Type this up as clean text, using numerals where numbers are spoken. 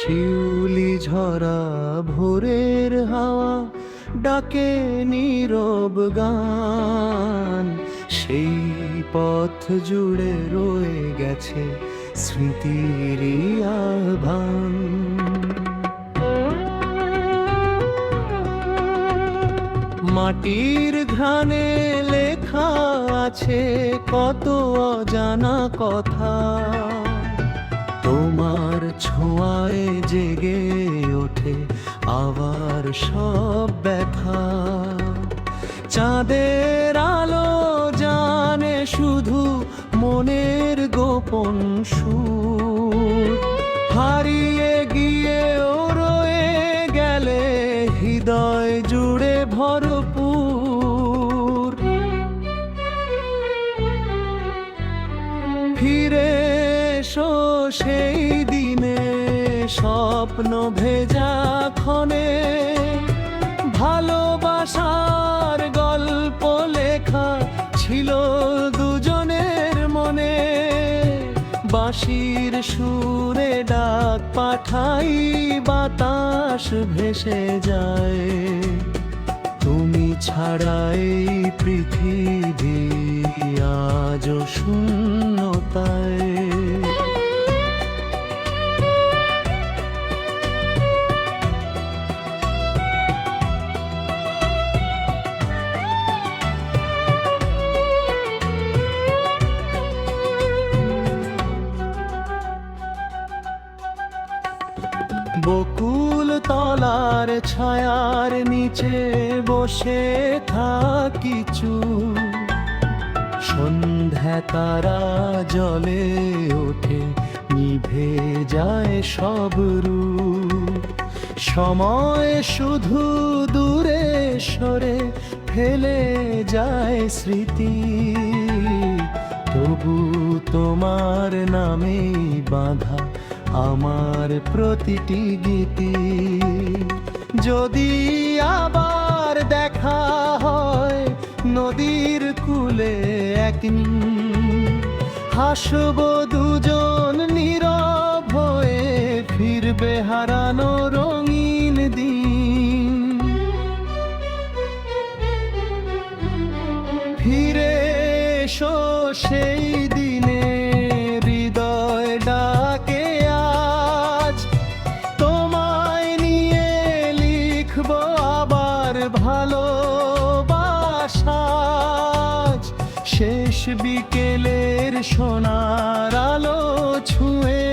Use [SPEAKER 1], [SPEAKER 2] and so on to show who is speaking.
[SPEAKER 1] শিউলি ঝরা ভোরের হাওয়া ডাকে নীরব গান, সেই পথ জুড়ে রয়ে গেছে স্মৃতির আভান। মাটির ঘ্রাণে লেখা আছে কত অজানা কথা, তোমার ছোঁয়ায় জেগে ওঠে আবার সব ব্যথা। চাঁদের আলো জানে শুধু মনের গোপন সুর, হারিয়ে গিয়েও রয়ে গেলে হৃদয় জুড়ে ভরপুর। ফিরে এসো সেই দিনে স্বপ্ন ভেজা ক্ষণে, ভালোবাসার গল্প লেখা ছিল দুজনের মনে। বাঁশির সুরে ডাক পাঠাই, বাতাস ভেসে যায়, তুমি ছাড়াই পৃথিবী আজও শূন্যতায়। বকুল তলার ছায়ার নিচে বসে থাকি চুপ, সন্ধ্যা তারা জ্বলে ওঠে, নিভে যায় সব রূপ। সময় শুধু দূরে সরে ফেলে যায় স্মৃতি, তবু তোমার নামেই বাঁধা আমার প্রতিটি গীতি। যদি আবার দেখা হয় নদীর কূলে একদিন, হাসব দুজন নীরব হয়ে, ফিরবে হারানো রঙিন দিন। ফিরে এসো সেই দিনে হৃদয় ডাকে আজ, তোমায় নিয়ে লিখব আবার ভালোবাসা। শেষ বিকেলের সোনার আলো ছুঁয়ে